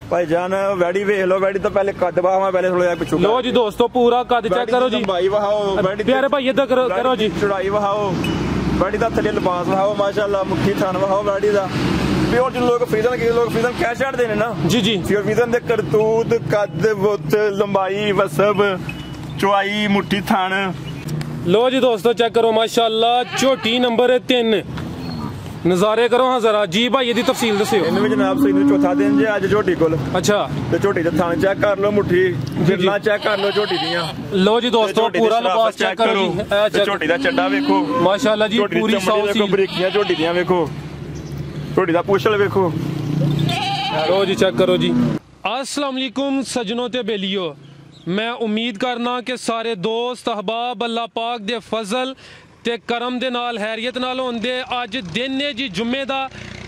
भाईजान वैडी वेख लो, वैडी तो पहले कद बहावा, पहले थोड़ा पिछू। लो जी दोस्तों पूरा कद चेक करो जी, भाई वहाओ प्यारे भाई इधर करो जी, चढ़ाई वहाओ, वैडी दा थले लिबास वहाओ, माशाल्लाह मुट्ठी थान वहाओ वैडी दा। प्योर जो लोग फ्रीजन क्या छड़ देने ना जी जी, प्योर फ्रीजन दे करतूत कद बुत लंबाई वसब चौड़ाई मुट्ठी थान। लो जी दोस्तों चेक करो माशाल्लाह, झोटी नंबर 3 नजारे करो हाँ जरा जी भाई, यदि तफसील दस्यो। इनमें जनाब सही चौथा दिन जे अज झोटी कोल। अच्छा ते झोटी दे थान चेक कर लो, मुट्ठी जिरना चेक कर लो झोटी दियां। लो जी दोस्तों पूरा लिबास चेक करो जी, झोटी दा चड्डा वेखो माशाल्लाह जी, पूरी सौ सी बरीकियां झोटी दियां वेखो, झोटी दा पूछल वेखो। लो जी चेक करो जी। अस्सलाम वालेकुम सजनों ते बेलियो, मैं उम्मीद करना कि सारे दोस्त अहबाब अल्लाह पाक दे फजल ते करम दे नाल हैरियत नाल होंदे। अज दिन है जी जुम्मे दा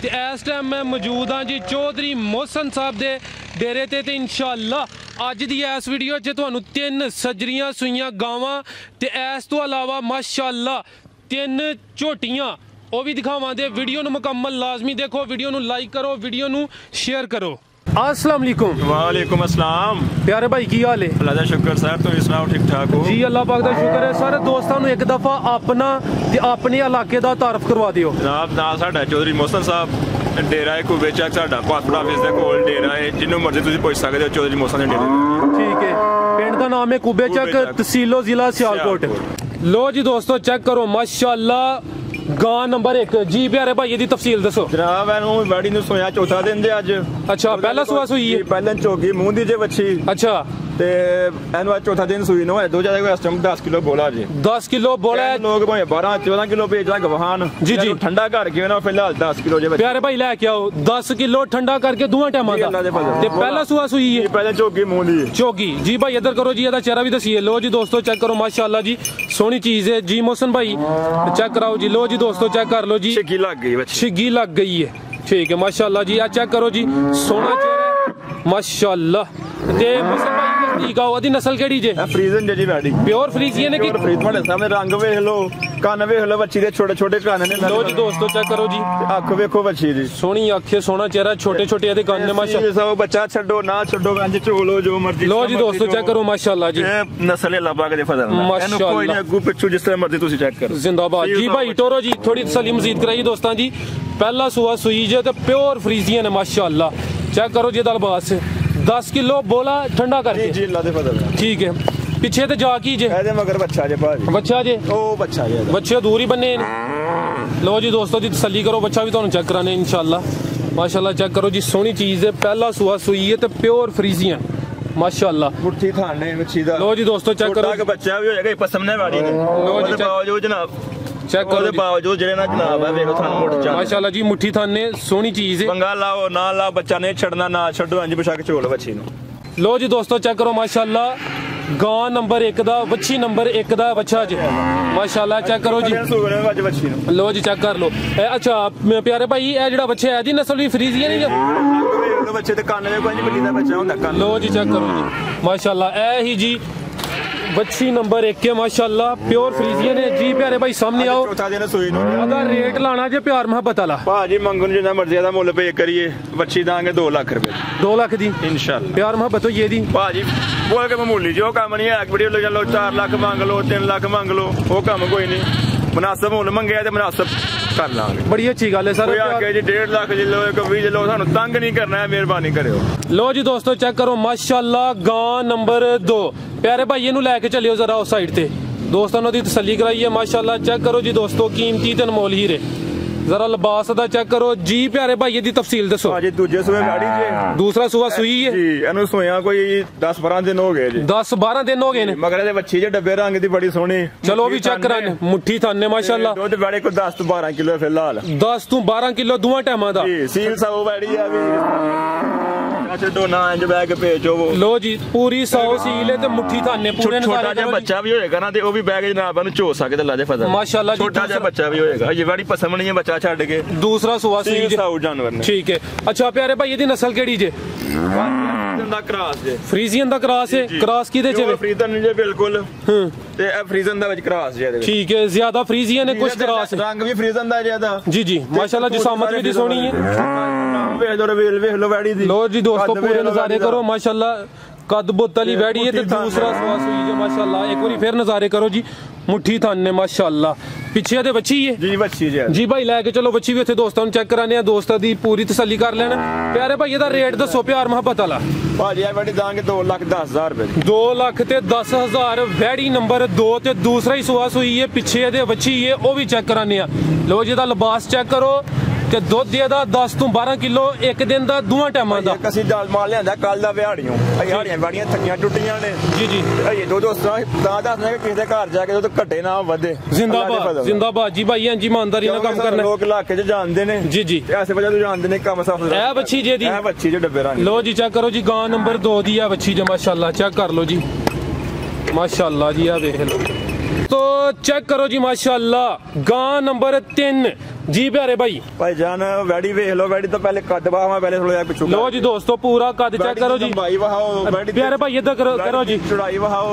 ते इस टाइम मैं मौजूद हाँ जी चौधरी मोहसन साहब दे डेरे ते इंशाअल्लाह अज दी इस वीडियो च तुहानू 3 सजरियां सुइयां गावां ते इस तो अलावा माशाअल्लाह 3 झोटियां वो भी दिखावांगे। वीडियो नू मुकम्मल लाजमी देखो, वीडियो नू लाइक करो, वीडियो नू शेयर करो। अस्सलाम वालेकुम। वालेकुम अस्सलाम। प्यारे भाई की हाल है? अल्लाह दा शुक्र सर, तुम सुनाओ ठीक ठाक हो? जी अल्लाह पाक दा शुक्र है। सारे दोस्तों नू एक दफा अपना ते अपने इलाके दा तारफ करवा दियो। जनाब नाम साडा चौधरी मोहसन साहब, डेरा है कुबे चक साडा पासपोर्ट ऑफिस दे कोल डेरा है, जिन्नू मर्जी तुसीं पुछ सकदे हो चौधरी मोहसन दे डेरे। ठीक है, पिंड दा नाम है कुबे चक, तहसीलो जिला सियालकोट। लो जी दोस्तों चेक करो माशाअल्लाह, गां नंबर 1 जी। प्यारे भाई दी तफसील दसो। जनाब एनू वैडी नू सोया चौथा दिन दे अज। अच्छा पहला सुआ सुई है? पहले चौकी मुंह दी जे बच्ची। अच्छा ते एनू आज चौथा दिन सुई नो है, दो ज्यादा इस टाइम 10 किलो बोला जी। 10 किलो बोला है, लोग भाई 12-14 किलो भेजना गवाहान जी जी, ठंडा करके ना फिलहाल 10 किलो जे। प्यारे भाई लेके आओ 10 किलो ठंडा करके दुआ टाइम दा ते पहला सुआ सुई है? पहले चौकी मुंह दी चौकी जी। भाई इधर करो जी, एदा चेहरा भी दसिए। लो जी दोस्तों चेक करो माशाअल्लाह जी, सोहनी चीज है जी। मोहसन भाई चेक कराओ जी। लो जी दोस्तों चेक कर लो जी, शिगी लग गई, शिगी लग गई है। ठीक है माशाअल्लाह जी, आ चेक करो जी, सोना चेहरा माशाअल्लाह। ते मोहसन भाई ठीक आओ, दी नस्ल केड़ी जे? फ्रीजन जे जी वैडी, प्योर फ्रीजियन है कि फ्रीज? तुम्हारे सामने रंग वेख लो, कान वेख लो बच्ची दे, छोटे छोटे कान ने। लो जी दोस्तों चेक करो जी, अख वेखो बच्ची दी, सोहनी अख है, सोना चेहरा, छोटे छोटे दे कान ने माशाअल्लाह। बच्चा छड्डो ना छड्डो, इंज चोलो जो मर्जी। लो जी दोस्तों चेक करो माशाअल्लाह जी, नस्ल अल्लाह पाक दे फजल नाल माशाअल्लाह, कोई नहीं अगू पिछू जिस तरह मर्जी तुसी चेक करो। जिंदाबाद जी। भाई टोरो जी थोड़ी तसल्ली मजीद कराइए दोस्तां जी, पहला सुआ सुई जे ते प्योर फ्रीजियन है माशाअल्लाह। चेक करो जी दलबास 10 किलो बोला ठंडा करके जी, अल्लाह दे फजल। ठीक है, पीछे ते जा की जे एदे मगर बच्चा जे भाजी, बच्चा जे ओ बच्चा जे, बच्चे दूर ही बने। लो जी दोस्तों दी तसल्ली करो, बच्चा भी तुहानू चेक कराने इंशाअल्लाह माशाअल्लाह। चेक करो जी, सोहनी चीज है, पहला सुआ सुई है ते प्योर फ्रीजियन माशाअल्लाह, मुट्ठी थाने मच्छी दा। लो जी दोस्तों चेक करो, बच्चा भी होएगा पसमने वाली ने। लो जी बावजूद जनाब चेक करो, बावजूद जेड़े ना जनाब है वेखो थान मुठ जा माशाअल्लाह जी, मुट्ठी थाने सोहनी चीज है। पंगा लाओ ना लाओ, बच्चा नहीं छड़ना, ना छड्डो, इंज बशक चोल बच्ची नु। लो जी दोस्तों चेक करो माशाअल्लाह, गां नंबर 1 दा, बच्ची नंबर 1 दा बच्चा जे माशाअल्लाह। चेक करो जी, लो जी चेक कर लो। अच्छा प्यारे भाई ए जेड़ा बच्चा है दी नस्ल भी फ्रीजियन है या बच्चे ते कान में कोई बल्ली दा बच्चा हुंदा कान। लो जी चेक करो जी माशाअल्लाह, ए ही जी बच्ची नंबर 1 है माशाअल्लाह, प्योर फ्रीजियन है जी। प्यारे भाई सामने आओ, अगर रेट लाना जे प्यार मोहब्बत वाला भाजी मंगन जिन्ना मर्जी दा मुल पे करिए, बच्ची दांगे 2 लाख रुपए, 2 लाख दी इंशाअल्लाह। प्यार मोहब्बत हो ये दी भाजी बोल के मामूली जो काम नहीं है, वीडियो ले चलो 4 लाख मांग लो, 3 लाख मांग लो, वो काम कोई नहीं, मुनासिब मुल मंगे ते मुनासिब कर लांगे। बड़ी अच्छी गल है सर, आके जी 1.5 लाख जी लो, 20 लो, सानू तंग नहीं करना है, मेहरबानी करियो। लो जी दोस्तों चेक करो माशाअल्लाह, गां नंबर 2। प्यारे भाई इनू लेके चलियो जरा उस साइड ते, दोस्तों दी तसल्ली कराइए माशाअल्लाह। चेक करो जी दोस्तों, कीमती ते अनमोल हीरे, जरा लिबास दा चेक करो जी। प्यारे भाई दी तफसील दसो। हां जी दूजे सुए गाड़ी जे, दूसरा सुआ सुई है जी, एनु सोया कोई 10-12 दिन हो गए जी, 10-12 दिन हो गए ने। मगर दे बच्ची जे डब्बे रंग दी बड़ी सोहनी, चलो भी चेक कराने, मुट्ठी थाने माशाअल्लाह, दूध बड़े को 10-12 किलो फिलहाल, 10-12 किलो दुआ टाइम दा जी। सील सब बड़ी है भी छो ना इंज बैग भेजो वो। लो जी पूरी 100 सील है ते मुट्ठी थाने पूरे। छोटा जा बच्चा भी होएगा ना ते ओ भी बैग जनाब नु चो सकदे अल्लाह दे फजल माशाअल्लाह। छोटा जा बच्चा भी होएगा, ये बड़ी पसंद नहीं है बच्चा छड़ के, दूसरा सुआ सील जानवर ने। ठीक है अच्छा प्यारे भाई दी नस्ल केड़ी जे? क्रॉस जे, फ्रीजियन दा क्रॉस है। क्रॉस किदे च? फ्रीजन जे बिल्कुल ते फ्रीजन दा विच क्रॉस जे। ठीक है, ज्यादा फ्रीजियन है कुछ क्रॉस, रंग भी फ्रीजन दा ज्यादा जी जी माशाअल्लाह, जिसामत भी दी सोहनी है ਵੇਖ ਲੋ ਰਿਵੀਲ ਵੇਖ ਲੋ ਵੈੜੀ ਦੀ। लो जी दोस्तों पूरे नज़ारे करो माशाल्लाह, कद बोतली वैड़ी है, दूसरा सुआ सुई है माशाल्लाह। एक बार फिर नज़ारे करो जी, मुट्ठी थन ने माशाल्लाह। पिछे ते बच्ची है जी, बच्ची जी भाई लैके चलो बच्ची भी उत्थे दोस्तां नूं चेक कराने, दोस्तां दी पूरी तसल्ली कर लेना। प्यारे भाई दा रेट दसो प्यार मुहब्बत वाला। भाजी ये वैड़ी दांगे 2,10,000 रुपए। 2,10,000 वैड़ी नंबर 2 ते दूसरा ही सुआ सुई है, पिछे दे बच्ची है वो भी चेक कराने। लो जी दा लिबास चेक करो ते दुध देदा 10 ਤੋਂ 12 किलो एक दिन दा दोवां टाइमां दा। ਅਸੀਂ ਦਾਲ ਮਾਲ ਲਿਆਂਦਾ ਕੱਲ ਦਾ ਵਿਹਾੜੀਆਂ, ਅਸੀਂ ਹਾੜੀਆਂ ਵਾੜੀਆਂ ਥੱਕੀਆਂ ਟੁੱਟੀਆਂ ਨੇ ਜੀ ਜੀ। ਇਹ ਦੋ ਦੋਸਤਾਂ ਤਾਂ ਦੱਸਣਾ ਕਿ ਕਿਸੇ ਦੇ ਘਰ ਜਾ ਕੇ ਉਹ ਘਟੇ ਨਾ ਵਧੇ। ਜ਼ਿੰਦਾਬਾਦ ਜ਼ਿੰਦਾਬਾਦ ਜੀ ਭਾਈ, ਇੰਜ ਇਮਾਨਦਾਰੀ ਨਾਲ ਕੰਮ ਕਰਨਾ। ਲੋਕ ਇਲਾਕੇ 'ਚ ਜਾਣਦੇ ਨੇ ਜੀ ਜੀ, ਐਸੇ ਵਜ੍ਹਾ ਤੋਂ ਜਾਣਦੇ ਨੇ ਕੰਮ ਸਾਫ। ਇਹ ਬੱਚੀ ਜੇ ਦੀ, ਇਹ ਬੱਚੀ ਜੇ ਡੱਬੇ ਰਾਣੀ। ਲੋ ਜੀ ਚੈੱਕ ਕਰੋ ਜੀ, ਗਾਂ ਨੰਬਰ 2 ਦੀ ਆ ਬੱਚੀ ਜੇ ਮਾਸ਼ਾਅੱਲਾ। ਚੈੱਕ ਕਰ ਲੋ ਜੀ ਮਾਸ਼ਾਅੱਲਾ ਜੀ, ਆ ਵੇਖ ਲੋ तो चेक करो जी माशाल्लाह, गां नंबर 3 जी प्यारे भाई जान वैडी वेख लो। वैडी तो पहले कद बहावा, पहले थोड़ा पिछू। लो जी दोस्तों पूरा कद चेक करो जी भाई वहाओ। प्यारे भाई इधर करो जी, चौड़ाई वहाओ।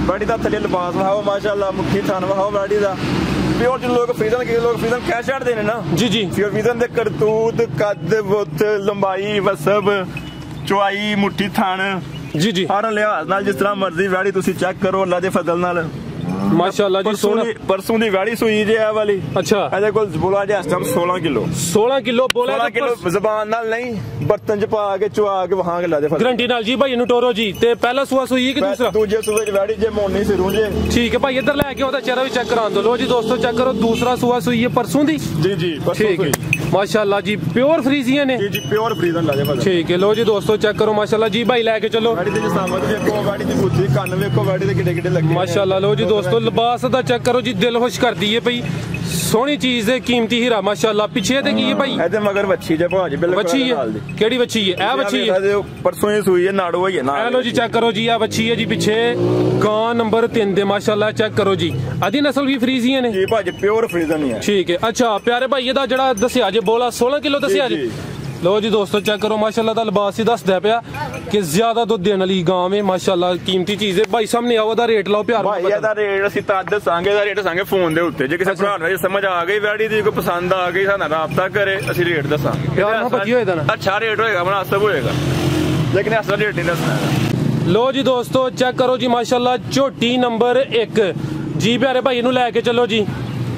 वैडी दा थले लिबास वहाओ माशाल्लाह, मुट्ठी थान वहाओ वैडी दा। प्योर जो लोग फ्रीजन के लोग फ्रीजन कैश छाड़ देने ना जी जी। प्योर फ्रीजन दे करतूत कद बुत लंबाई वसब चौड़ाई मुट्ठी थान जी जी, हर लिहाज नाल जिस तरह मर्जी वैडी तुसी चेक करो अल्लाह दे फजल नाल माशाल्लाह जी। सोना परसों दी वैड़ी सुई जे आ वाली। अच्छा ਇਹਦੇ ਕੋਲ ਬੋਲਾ ਜੇ ਇਸ ਟਾਈਮ 16 ਕਿਲੋ 16 ਕਿਲੋ ਬੋਲਾ 16 ਕਿਲੋ ਜ਼ਬਾਨ ਨਾਲ ਨਹੀਂ, ਬਰਤਨ 'ਚ ਪਾ ਕੇ ਚੁਆ ਕੇ ਵਹਾਂ ਕੇ ਲਾ ਦੇ ਗਰੰਟੀ ਨਾਲ ਜੀ ਭਾਈ ਇਹਨੂੰ ਟੋਰੋ ਜੀ। ਤੇ ਪਹਿਲਾ ਸੁਆ ਸੁਈ ਕਿ ਦੂਸਰਾ? ਦੂਜੇ ਸੂਏ 'ਚ ਵੈੜੀ ਜੇ ਮੋਨੀ ਸਿਰੋਂ ਜੇ। ਠੀਕ ਹੈ ਭਾਈ, ਇੱਧਰ ਲੈ ਕੇ ਉਹਦਾ ਚਿਹਰਾ ਵੀ ਚੈੱਕ ਕਰਾਉਣ ਦੋ। ਲੋ ਜੀ ਦੋਸਤੋ ਚੈੱਕ ਕਰੋ, ਦੂਸਰਾ ਸੁਆ ਸੁਈ ਹੈ परसों ਦੀ ਜੀ ਜੀ ਠੀਕ ਹੈ माशाल्लाह जी। प्योर फ्रीजियां ने जी जी, प्योर फ्रीजन ला दे भाई। ठीक है लो जी दोस्तों चेक करो माशाल्लाह जी भाई लेके चलो। वैड़ी दे सामत देखो, वैड़ी दी बुद्धि कान देखो, वैड़ी दे किडे किडे लगे माशाल्लाह। लो जी दोस्तों लिबास दा चेक करो जी, दिल खुश कर दी है भाई, सोहनी चीज है, कीमती हीरा माशाल्लाह। पीछे ते की है भाई? ए ते मगर बच्ची जे भाजी बिल्कुल बच्ची है। केड़ी बच्ची है? ए बच्ची है, परसों ही सुई है, नाड़ो है ना। ए लो जी चेक करो जी, आ बच्ची है जी पीछे, गां नंबर 3 दे माशाल्लाह। चेक करो जी, आधी नस्ल भी फ्रीजियां ने जी भाजी, प्योर फ्रीजन ही है। ठीक है अच्छा प्यारे भाई ਇਹਦਾ ਜਿਹੜਾ ਦੱਸਿਆ ਜੇ ਬੋਲਾ 16 ਕਿਲੋ ਦੱਸਿਆ ਜੀ। लो जी दोस्तों चेक करो माशाल्लाह दा लिबास ही दसदा पिया कि ज्यादा दुध देने वाली गां है माशाल्लाह, कीमती चीज है। भाई सामने आओ दा रेट लाओ प्यार भाई ਇਹਦਾ ਰੇਟ ਅਸੀਂ ਤਾਂ ਦੱਸਾਂਗੇ, ਦਾ ਰੇਟ ਦੱਸਾਂਗੇ ਫੋਨ ਦੇ ਉੱਤੇ। ਜੇ ਕਿਸੇ ਭਰਾ ਨੂੰ ਸਮਝ ਆ ਗਈ ਵੈੜੀ ਦੀ, ਕੋਈ ਪਸੰਦ ਆ ਗਈ, ਸਾਡੇ ਨਾਲ ਰਾਬਤਾ ਕਰੇ, ਅਸੀਂ ਰੇਟ ਦੱਸਾਂਗੇ। ਪਿਆਰ ਨਾਲ ਪੱਕੀ ਹੋਏਗਾ ਨਾ, ਅੱਛਾ ਰੇਟ ਹੋਏਗਾ, ਮੁਨਾਸਬ ਹੋਏਗਾ, ਲੇਕਿਨ ਐਸਾ ਰੇਟ ਨਹੀਂ ਦੱਸਣਾ। लो जी दोस्तों चेक करो जी माशाल्लाह, झोटी नंबर 1 जी प्यारे भाई ਇਹਨੂੰ ਲੈ ਕੇ ਚਲੋ ਜੀ।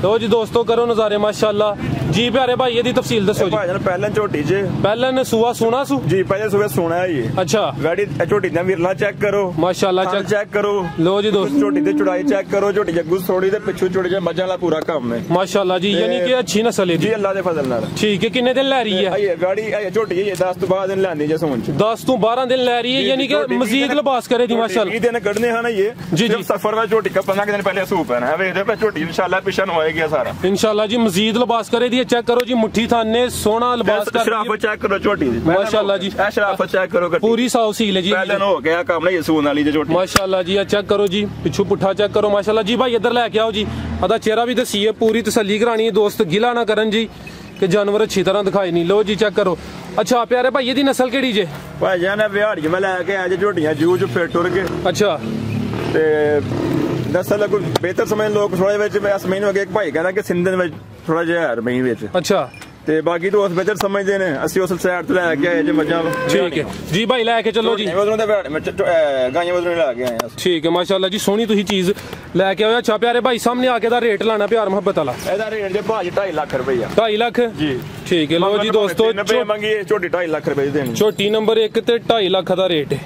लो जी दोस्तों करो नज़ारे माशाल्लाह जी प्यारे भाई। ਇਹਦੀ तफसील दसो जी। ਭਾਈ ਪਹਿਲਾਂ ਝੋਟੀ ਜੇ ਪਹਿਲਾਂ ਸੁਆ ਸੋਨਾ ਸੂ ਜੀ, ਪਹਿਲੇ ਸੁਬਹ ਸੋਨਾ ਹੈ ਇਹ। अच्छा ਵੈੜੀ ਝੋਟੀ ਦਾ ਵਿਰਲਾ ਚੈੱਕ ਕਰੋ माशाल्लाह, ਚੈੱਕ ਕਰੋ। लो जी दोस्तों ਝੋਟੀ ਦੀ ਚੌੜਾਈ ਚੈੱਕ ਕਰੋ, ਝੋਟੀ ਜੱਗੂ ਥੋੜੀ ਤੇ ਪਿੱਛੂ ਚੌੜੀ ਜੇ ਮੱਝਾਂ ਵਾਲਾ ਪੂਰਾ ਕੰਮ ਹੈ माशाल्लाह जी, यानी कि अच्छी नस्ल है ਜੀ ਅੱਲਾ ਦੇ ਫਜ਼ਲ ਨਾਲ। ठीक है किन्ने दिन लै रही है? ਇਹ ਵੈੜੀ ਇਹ ਝੋਟੀ ਇਹ 10 ਤੋਂ 12 ਦਿਨ ਲੈਂਦੀ ਜੇ ਸੋਨ ਚ। 10 ਤੋਂ 12 दिन लै रही है, यानी कि मजीद लिबास करे दी माशाल्लाह। 20 दिन ਕੱਢਨੇ ਹਨ ਇਹ जी जी। सफर में ਝੋਟੀ का 15 दिन पहले सूप है ना, ਵੇਖਦੇ ਪਏ ਝੋਟੀ इंशाल्लाह पिछन होएगी सारा इंशाल्लाह जी। मजीद लिबास करे दी चेक करो जी, मुट्ठी थाने सोना लिबास कर शराफत चेक करो ਝੋਟੀ ਦੀ माशाल्लाह जी। ਇਹ ਸ਼ਰਾਫਤ ਚੈੱਕ ਕਰੋ, पूरी साफ सील है जी, ਪਹਿਲਾਂ ਹੋ ਗਿਆ ਕੰਮ ਨਹੀਂ ਸੂਨ ਵਾਲੀ ਜੇ ਝੋਟੀ माशाल्लाह जी। चेक करो जी, पिछू पुट्ठा चेक करो माशाल्लाह जी। भाई इधर लेके आओ जी, अदा चेहरा भी दसीए, पूरी तसल्ली करानी है दोस्त, गिला ना करन जी कि जानवर अच्छी तरह दिखाई नहीं। लो जी चेक करो। अच्छा प्यारे भाई ਇਹਦੀ ਨਸਲ ਕਿਹੜੀ ਜੇ? ਭਾਈ ਜਾਨ ਵਿਹਾੜੀ ਮੈਂ ਲੈ ਕੇ ਆਇਆ ਜੇ ਝੋਟੀਆਂ ਜੂ ਚ ਫਿੱਟ ਟੁਰ ਕੇ। अच्छा ਤੇ ਨਸਲ ਕੋਈ ਬਿਹਤਰ ਸਮੇਂ ਲੋਕ ਥੋੜੇ ਵਿੱਚ ਇਸ ਮਹੀਨੇ ਹੋ ਗਿਆ, ਇੱਕ ਭਾਈ ਕਹਿੰਦਾ ਕਿ ਸਿੰਧ ਵਿੱਚ ਥੋੜਾ ਜਿਹਾ ਰਮਈ ਵਿੱਚ। अच्छा ਤੇ ਬਾਕੀ ਦੋਸਤ ਬਿਹਤਰ ਸਮਝਦੇ ਨੇ, ਅਸੀਂ ਉਸ ਸਾਈਡ ਤੋਂ ਲੈ ਕੇ ਆਏ ਜੇ ਮੱਝਾਂ। ठीक है जी भाई लेके चलो जी। ਉਧਰੋਂ ਦੇ ਗਾਈਆਂ ਉਧਰੋਂ ਲੈ ਕੇ ਆਏ ਆ। ठीक है माशाल्लाह जी, सोहनी तुसी चीज लेके आए। अच्छा प्यारे भाई सामने आके दा रेट लाना प्यार मोहब्बत वाला। ਇਹਦਾ ਰੇਟ ਜੇ ਭਾਜੀ 2.5 ਲੱਖ ਰੁਪਈਆ। 2.5 ਲੱਖ ਜੀ ठीक है। लो जी दोस्तों ਮੰਗੀ ਝੋਟੀ 2.5 ਲੱਖ ਰੁਪਏ ਦੀ ਦੇਣੀ। ਝੋਟੀ ਨੰਬਰ 1 ਤੇ 2.5 ਲੱਖ ਦਾ ਰੇਟ ਹੈ।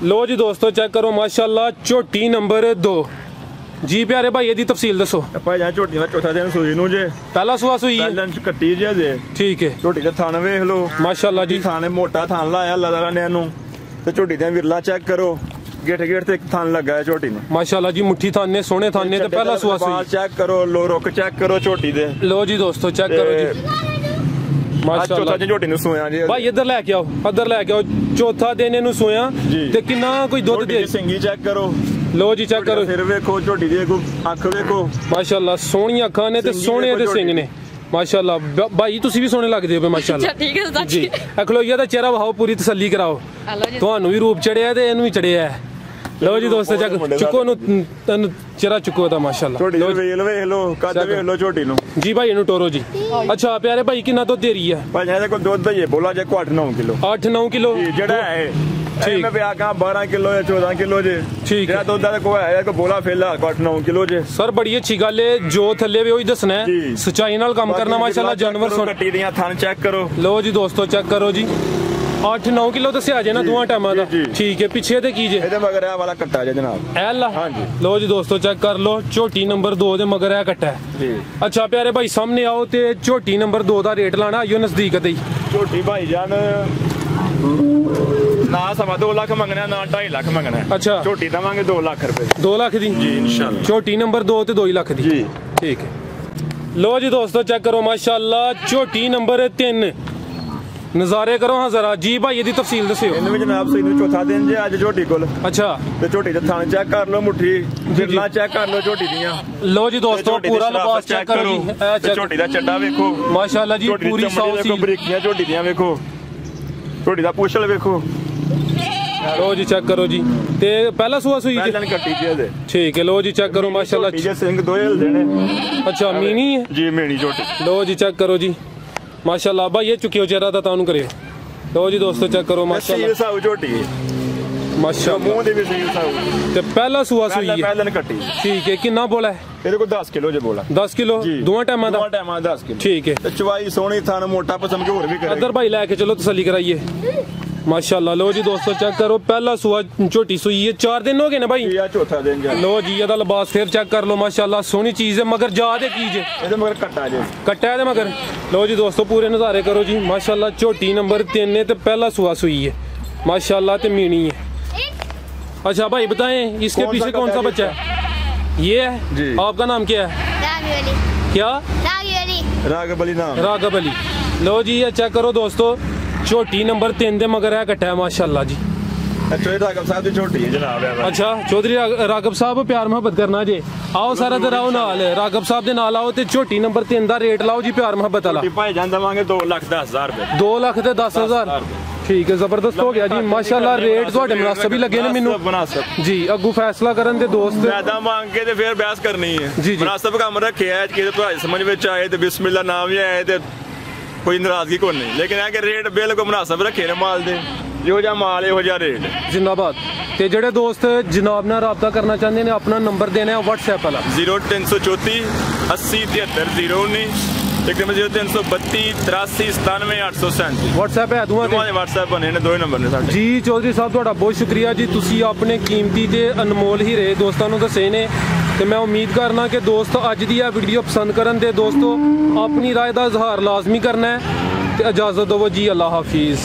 लो जी दोस्तों चेक करो माशाल्लाह, ਝੋਟੀ नंबर 2 जी प्यारे भाई ਇਹਦੀ ਤਫਸੀਲ ਦੱਸੋ। ਭਾਈ ਜਾਨ ਝੋਟੀ ਦਾ ਚੌਥਾ ਦਿਨ ਸੂਈ ਨੂੰ ਜੇ, ਪਹਿਲਾ ਸੁਆ ਸੂਈ ਹੈ, ਪਹਿਲਾਂ ਕੱਟੀ ਜੇ ਜੇ। ਠੀਕ ਹੈ ਝੋਟੀ ਦੇ ਥਣ ਵੇਖ ਲਓ ਮਾਸ਼ਾਅੱਲਾ ਜੀ, ਥਾਣੇ ਮੋਟਾ ਥਣ ਲਾਇਆ ਅੱਲਾ ਤਾਲਾ ਨੇ ਇਹਨੂੰ। ਤੇ ਝੋਟੀ ਦਾ ਵਿਰਲਾ ਚੈੱਕ ਕਰੋ, ਗੇਠ ਗੇਠ ਤੇ ਇੱਕ ਥਣ ਲੱਗਾ ਹੈ ਝੋਟੀ ਨੂੰ ਮਾਸ਼ਾਅੱਲਾ ਜੀ। ਮੁੱਠੀ ਥਾਨੇ ਸੋਹਣੇ ਥਾਨੇ ਤੇ ਪਹਿਲਾ ਸੁਆ ਸੂਈ ਚੈੱਕ ਕਰੋ, ਲੋ ਰੁਕ ਚੈੱਕ ਕਰੋ ਝੋਟੀ ਦੇ। ਲੋ ਜੀ ਦੋਸਤੋ ਚੈੱਕ ਕਰੋ ਜੀ ਮਾਸ਼ਾਅੱਲਾ। ਚੌਥਾ ਝੋਟੀ ਨੂੰ ਸੋਇਆ ਜੀ ਭਾਈ ਇੱਧਰ ਲੈ ਕੇ ਆਓ, ਇੱਧਰ ਲੈ ਕੇ ਆਓ। ਚੌਥਾ ਦਿਨ ਇਹਨੂੰ ਸੋਇਆ ਤੇ ਕਿੰਨਾ ਕੋਈ ਦੁੱਧ ਦੇ। ਸਿੰਗੀ ਚੈੱਕ ਕਰੋ। लो जी चेक करो, सिर वेखो, ਝੋਟੀ ਦੀ ਅੱਖ ਵੇਖੋ माशाल्लाह, सोहणियां ਅੱਖਾਂ ਨੇ ਤੇ ਸੋਹਣੇ ਦੇ ਸਿੰਘ ਨੇ माशाल्लाह। भाई तुसी भी सोहने लगदे हो माशाल्लाह। ठीक है जी। अखलोइया दा चेहरा वहाओ, पूरी तसल्ली कराओ, ਤੁਹਾਨੂੰ ਵੀ ਰੂਪ ਚੜਿਆ ਤੇ ਇਹਨੂੰ ਵੀ ਚੜਿਆ। ਲਓ ਜੀ ਦੋਸਤੋ ਚੱਕ ਚੁੱਕੋ ਨੂੰ ਤਨ ਚਿਹਰਾ ਚੁੱਕੋ ਦਾ ਮਾਸ਼ਾਅੱਲਾ ਝੋਟੀ ਵੇਲ ਵੇਖ ਲਓ ਕੱਦ ਵੇਖ ਲਓ ਝੋਟੀ ਨੂੰ ਜੀ ਭਾਈ ਇਹਨੂੰ ਟੋਰੋ ਜੀ ਅੱਛਾ ਪਿਆਰੇ ਭਾਈ ਕਿੰਨਾ ਦੁੱਧ ਦੇ ਰਹੀ ਹੈ ਭਾਈ ਇਹਦੇ ਕੋਲ ਦੁੱਧ ਭਈਏ ਬੋਲਾ ਜੇ 8-9 ਕਿਲੋ 8-9 ਕਿਲੋ ਜਿਹੜਾ ਹੈ ਠੀਕ ਮੈਂ ਪਿਆ ਕਾ 12 ਕਿਲੋ ਜਾਂ 14 ਕਿਲੋ ਜੇ ਠੀਕ ਜਿਹੜਾ ਦੁੱਧ ਦਾ ਕੋਈ ਹੈ ਕੋਈ ਬੋਲਾ ਫੇਲਾ 8-9 ਕਿਲੋ ਜੇ ਸਰ ਬੜੀ ਅੱਛੀ ਗੱਲ ਹੈ ਜੋ ਥੱਲੇ ਵੀ ਉਹੀ ਦੱਸਣਾ ਹੈ ਸਚਾਈ ਨਾਲ ਕੰਮ ਕਰਨਾ ਮਾਸ਼ਾਅੱਲਾ ਜਾਨਵਰ ਸੁਣ ਕੱਟੀ ਦੀਆਂ ਥਣ ਚੈੱਕ ਕਰੋ ਲਓ ਜੀ ਦੋਸਤੋ ਚੈੱਕ ਕਰੋ ਜੀ 8-9 ਕਿਲੋ ਦੱਸਿਆ ਜੇ ਨਾ ਦੋਵਾਂ ਟਾਈਮਾਂ ਦਾ ਠੀਕ ਹੈ ਪਿੱਛੇ ਤੇ ਕੀ ਜੇ ਇਹਦੇ ਮਗਰ ਇਹ ਵਾਲਾ ਕੱਟਾ ਜੇ ਜਨਾਬ ਐਲ ਹਾਂਜੀ ਲਓ ਜੀ ਦੋਸਤੋ ਚੈੱਕ ਕਰ ਲਓ ਝੋਟੀ ਨੰਬਰ 2 ਦੇ ਮਗਰ ਇਹ ਕੱਟਾ ਜੀ ਅੱਛਾ ਪਿਆਰੇ ਭਾਈ ਸਾਹਮਣੇ ਆਓ ਤੇ ਝੋਟੀ ਨੰਬਰ 2 ਦਾ ਰੇਟ ਲਾਣਾ ਆਇਓ ਨਜ਼ਦੀਕ ਤੇ ਝੋਟੀ ਭਾਈ ਜਾਨ ਨਾ ਸਵਾ 2 ਲੱਖ ਮੰਗਣਾ ਨਾ 2.5 ਲੱਖ ਮੰਗਣਾ ਅੱਛਾ ਝੋਟੀ ਦਵਾਂਗੇ 2 ਲੱਖ ਰੁਪਏ 2 ਲੱਖ ਦੀ ਜੀ ਇਨਸ਼ਾਅੱਲਾ ਝੋਟੀ ਨੰਬਰ 2 ਤੇ 2 ਲੱਖ ਦੀ ਜੀ ਠੀਕ ਹੈ ਲਓ ਜੀ ਦੋਸਤੋ ਚੈੱਕ ਕਰੋ ਮਾਸ਼ਾਅੱਲਾ ਝੋਟੀ ਨੰਬਰ 3 ਨਜ਼ਾਰੇ ਕਰੋ ਹਾਂ ਜ਼ਰਾ ਜੀ ਭਾਈ ਇਹਦੀ ਤਫਸੀਲ ਦੱਸਿਓ ਇਹਨੂੰ ਵੀ ਜਨਾਬ ਸਹੀ ਨੂੰ ਚੌਥਾ ਦਿਨ ਜੇ ਅੱਜ ਝੋਟੀ ਕੋਲ ਅੱਛਾ ਤੇ ਝੋਟੀ ਦੇ ਥਣ ਚੈੱਕ ਕਰ ਲਓ ਮੁੱਠੀ ਜਿਰਲਾ ਚੈੱਕ ਕਰ ਲਓ ਝੋਟੀ ਦੀਆਂ ਲਓ ਜੀ ਦੋਸਤੋ ਪੂਰਾ ਲਿਬਾਸ ਚੈੱਕ ਕਰੋ ਜੀ ਤੇ ਝੋਟੀ ਦਾ ਚੱਡਾ ਵੇਖੋ ਮਾਸ਼ਾਅੱਲਾ ਜੀ ਪੂਰੀ ਸੌਸੀ ਬਰੀਕੀਆਂ ਝੋਟੀ ਦੀਆਂ ਵੇਖੋ ਝੋਟੀ ਦਾ ਪੁੱਛਲ ਵੇਖੋ ਲਓ ਜੀ ਚੈੱਕ ਕਰੋ ਜੀ ਤੇ ਪਹਿਲਾ ਸੂਆ ਸੂਈ ਪਹਿਲਾਂ ਕੱਟੀ ਜੀ ਇਹਦੇ ਠੀਕ ਹੈ ਲਓ ਜੀ ਚੈੱਕ ਕਰੋ ਮਾਸ਼ਾਅੱਲਾ ਜੀ ਸਿੰਘ ਦੋਏ ਹਿਲਦੇ ਨੇ ਅੱਛਾ ਮੀਨੀ ਹੈ ਜੀ ਮੇਣੀ ਝੋਟੀ ਲਓ ਜੀ ਚੈੱਕ ਕਰੋ ਜੀ ਮਾਸ਼ਾਅੱਲਾ ਭਾਈ ਇਹ ਚੁੱਕਿਓ ਚਿਹਰਾ ਤਾਂ ਤੁਹਾਨੂੰ ਕਰਿਓ ਲਓ ਜੀ ਦੋਸਤੋ ਚੈੱਕ ਕਰੋ ਮਾਸ਼ਾਅੱਲਾ ਇਹ ਸਾਊ ਝੋਟੀ ਮਾਸ਼ਾਅੱਲਾ ਮੂੰਹ ਦੇ ਵੀ ਸਹੀ ਸਾਊ ਤੇ ਪਹਿਲਾ ਸੂਆ ਸੂਈ ਹੈ ਪਹਿਲਾਂ ਕੱਟੀ ਠੀਕ ਹੈ ਕਿੰਨਾ ਬੋਲਾ ਹੈ ਇਹਦੇ ਕੋਲ 10 ਕਿਲੋ ਜੇ ਬੋਲਾ 10 ਕਿਲੋ ਦੋਵਾਂ ਟਾਈਮਾਂ ਦਾ 10 ਕਿਲੋ ਠੀਕ ਹੈ ਤੇ ਚਵਾਈ ਸੋਹਣੀ ਥਣ ਮੋਟਾ ਪਸੰਦ ਕੇ ਹੋਰ ਵੀ ਕਰੇ ਇੱਧਰ ਭਾਈ ਲੈ ਕੇ ਚਲੋ ਤਸੱਲੀ ਕਰਾਈਏ ਮਾਸ਼ਾਅੱਲਾ ਲਓ ਜੀ ਦੋਸਤੋ ਚੈੱਕ ਕਰੋ ਪਹਿਲਾ ਸੂਆ ਝੋਟੀ ਸੂਈ ਹੈ 4 ਦਿਨ ਹੋ ਗਏ ਨੇ ਭਾਈ ਇਹ ਚੌਥਾ ਦਿਨ ਜਾ ਲਓ ਜੀ ਇਹਦਾ ਲਿਬਾਸ ਫੇਰ ਚੈੱਕ ਕਰ ਲਓ ਮਾਸ਼ਾਅੱਲਾ ਸੋਹਣੀ ਚੀਜ਼ ਹੈ ਮਗਰ ਜਾ ਦੇ ਕੀ ਜੇ ਇਹਦੇ ਮਗਰ ਕੱਟਾ ਜੇ ਕੱਟਾ ਇਹਦੇ ਮਗਰ ਲਓ ਜੀ ਦੋਸਤੋ ਪੂਰੇ ਨਜ਼ਾਰੇ ਕਰੋ ਜੀ माशाल्लाह ਝੋਟੀ नंबर 3 है तो पहला सुहा सुई है माशाल्लाह तो मीणी है। अच्छा भाई बताएं इसके पीछे कौन सा बच्चा है? ये है जी। आपका नाम क्या है? क्या राघव अली नाम राघव अली। लो जी ये चेक करो दोस्तों ਝੋਟੀ नंबर 3 ਦੇ ਮਗਰ ਹੈ ਕੱਟਿਆ माशाल्लाह जी। राघव साहब की झोटी है जनाब। अच्छा चौधरी राघव साहब प्यार मोहब्बत करना जी आओ सारा इधर आओ नाल राघव साहब दे नाल आओ ते ਝੋਟੀ नंबर 3 ਦਾ ਰੇਟ ਲਾਓ ਜੀ प्यार मोहब्बत वाला भाई जान देवांगे 2,10,000 रुपए 2,10,000 ठीक है जबरदस्त हो गया जी माशाल्लाह रेट ਤੁਹਾਡੇ ਮੁਨਾਸਬ ਹੀ ਲੱਗੇ ਨੇ ਮੈਨੂੰ ਜੀ ਅੱਗੂ ਫੈਸਲਾ ਕਰਨ ਦੇ ਦੋਸਤ ਜ਼ਿਆਦਾ ਮੰਗ ਕੇ ਤੇ ਫਿਰ ਬਹਿਸ ਕਰਨੀ ਹੈ ਮੁਨਾਸਬ ਕੰਮ ਰੱਖਿਆ ਕਿ ਤੁਹਾਡੀ ਸਮਝ ਵਿੱਚ ਆਏ ਤੇ ਬਿਸਮਿਲ੍ਲਾ ਨਾਮ ਵੀ ਆਏ ਤੇ ਕੋਈ ਨਾਰਾਜ਼ਗੀ ਕੋਈ ਨਹੀਂ ਲੇਕਿਨ ਇਹ ਕਿ ਰੇਟ ਬਿਲਕੁਲ ਮੁਨਾਸਬ ਰੱਖੇ ਨੇ ਮਾਲ ਦੇ ਜੋ ਜਾਂ ਮਾਲ ਇਹੋ ਜਿਹਾ ਰੇਟ जिंदाबाद। ਤੇ ਜਿਹੜੇ ਦੋਸਤ ਜਨਾਬ ਨਾਲ ਰਾਬਤਾ ਕਰਨਾ ਚਾਹੁੰਦੇ ਨੇ ਆਪਣਾ ਨੰਬਰ ਦੇਣਾ ਹੈ WhatsApp ਵਾਲਾ 0334 80 73 019 एकदम 0332 83 97 837 WhatsApp ਹੈ ਦੋਵਾਂ ਦੇ WhatsApp ਬਣੇ ਨੇ ਦੋ ਹੀ ਨੰਬਰ ਨੇ ਸਾਡੇ ਜੀ। ਚੌਧਰੀ ਸਾਹਿਬ ਤੁਹਾਡਾ ਬਹੁਤ ਸ਼ੁਕਰੀਆ ਜੀ ਤੁਸੀਂ ਆਪਣੇ ਕੀਮਤੀ ਤੇ ਅਨਮੋਲ ਹੀਰੇ ਦੋਸਤਾਂ ਨੂੰ ਦੱਸੇ ਨੇ ਤੇ ਮੈਂ ਉਮੀਦ ਕਰਨਾ ਕਿ ਦੋਸਤ ਅੱਜ ਦੀ ਇਹ ਵੀਡੀਓ ਪਸੰਦ ਕਰਨ ਦੇ ਦੋਸਤੋ ਆਪਣੀ ਰਾਏ ਦਾ ਇਜ਼ਹਾਰ ਲਾਜ਼ਮੀ ਕਰਨਾ ਹੈ ਤੇ ਇਜਾਜ਼ਤ ਦਿਓ ਜੀ। ਅੱਲਾਹ ਹਾਫਿਜ਼।